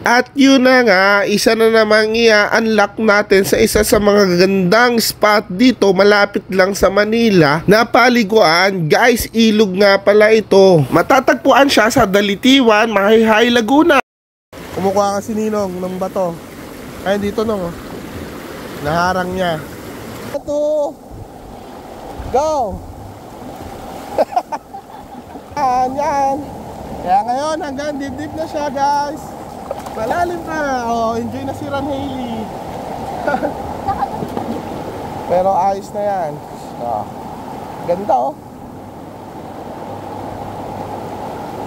At yun na nga, isa na namang i-unlock natin sa isa sa mga gandang spot dito malapit lang sa Manila na paliguan. Guys, ilog nga pala ito. Matatagpuan siya sa Dalitiwan, Mahayhay, Laguna. Kumukuha kasi Ninong ng bato. Ay, dito nung naharang niya. Ito. Go! Yan. Kaya ngayon hanggang dibdib na siya, guys. Malalim pa. Oh, enjoy na si Ron Haley. Pero ayos na yan. Oh. Ganda oh.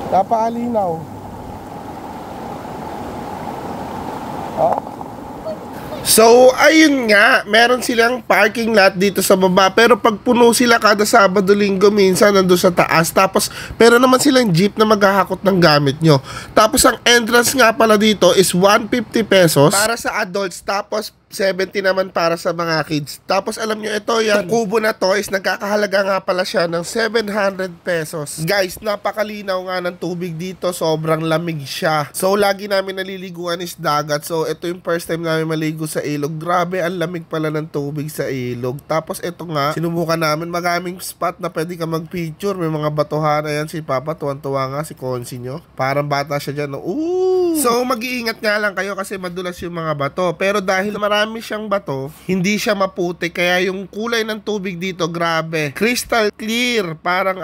Napakalinaw. Oh. So, ayun nga, meron silang parking lot dito sa baba, pero pag puno sila kada Sabado, Linggo, minsan nandun sa taas. Tapos, pero naman silang jeep na maghahakot ng gamit nyo. Tapos, ang entrance nga pala dito is 150 pesos para sa adults. Tapos, 70 naman para sa mga kids. Tapos alam nyo ito, yung kubo na to is nagkakahalaga nga pala siya ng 700 pesos. Guys, napakalinaw nga ng tubig dito. Sobrang lamig siya. So, lagi namin naliliguan is dagat. So, ito yung first time namin maligo sa ilog. Grabe, ang lamig pala ng tubig sa ilog. Tapos ito nga, sinubukan namin maraming spot na pwede ka mag-picture. May mga batuhan. Ayan, si Papa, tuwan-tuwa nga si Konsi nyo. Parang bata siya dyan. Ooh! So, mag-iingat nga lang kayo kasi madulas yung mga bato. Pero dahil marami siyang bato, hindi siya maputi. Kaya yung kulay ng tubig dito, grabe. Crystal clear. Parang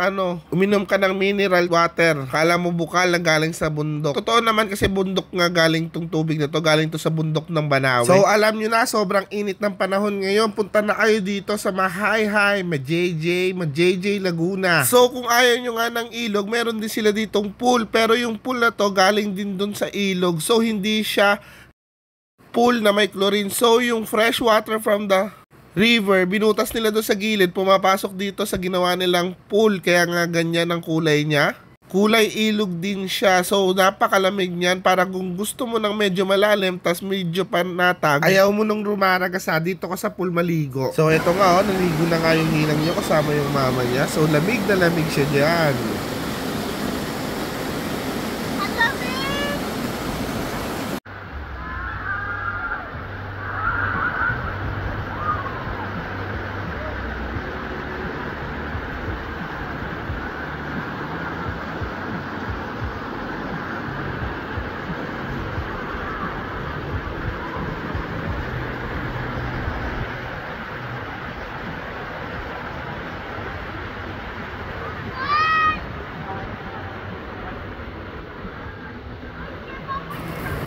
uminom ka ng mineral water. Kala mo bukal na galing sa bundok. Totoo naman kasi bundok nga galing tong tubig na to. Galing to sa bundok ng Banawe. So, alam nyo na, sobrang init ng panahon ngayon. Punta na kayo dito sa Mahayhay, JJ Laguna. So, kung ayaw nyo nga ng ilog, meron din sila ditong pool. Pero yung pool na to, galing din dun sa ilog. So, hindi siya pool na may chlorine. So, yung fresh water from the river, binutas nila doon sa gilid, pumapasok dito sa ginawa nilang pool. Kaya nga ganyan ang kulay niya. Kulay ilog din siya. So, napakalamig niyan. Para kung gusto mo ng medyo malalim, tas medyo panatag, ayaw mo nung rumaragasa, dito ka sa pool maligo. So, ito nga, naligo na nga yung ninang niyo kasama yung mama niya. So, lamig na lamig siya dyan.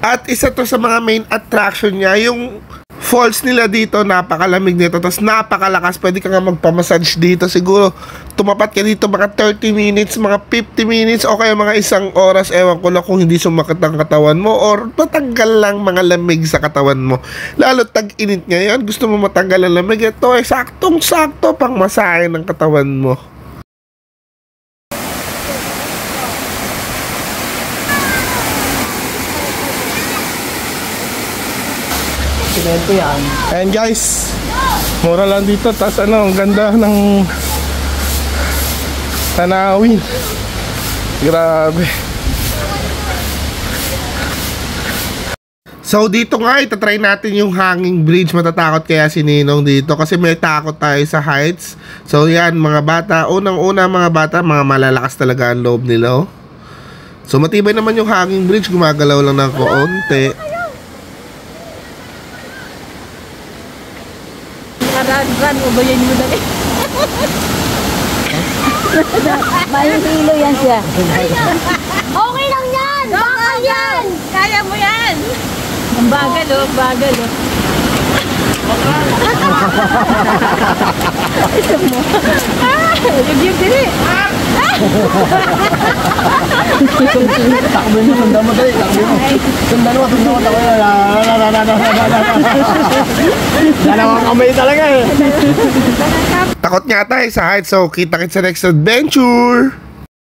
At isa to sa mga main attraction niya, yung falls nila dito, napakalamig nito, tapos napakalakas. Pwede ka nga magpamassage dito. Siguro tumapat ka dito mga 30 minutes, mga 50 minutes, o kaya mga isang oras. Ewan ko lang kung hindi sumakit ang katawan mo or matanggal lang mga lamig sa katawan mo. Lalo tag-init ngayon, gusto mo matanggal ang lamig, ito ay saktong-sakto pang masahe ng katawan mo. Yan. And guys, mura lang dito. Tas ang ganda ng tanawin. Grabe. So dito nga, itatry natin yung hanging bridge. Matatakot kaya si Ninong dito kasi may takot tayo sa heights. So yan, mga bata, unang-una mga bata, mga malalakas talaga ang loob nila. So matibay naman yung hanging bridge, gumagalaw lang ng konti. Ran, ubayin mo dali. Mahihilo yan siya. Okay lang yan! Bakal yan! Kaya mo yan! Ang bagal oh, bagal oh. Ito mo. Review dili. Takbo mo, sundan mo dali. Takbo mo. Sundan mo. Dalawang kamay talaga eh. Takot nga tayo sa heights. So kita-kits sa next adventure.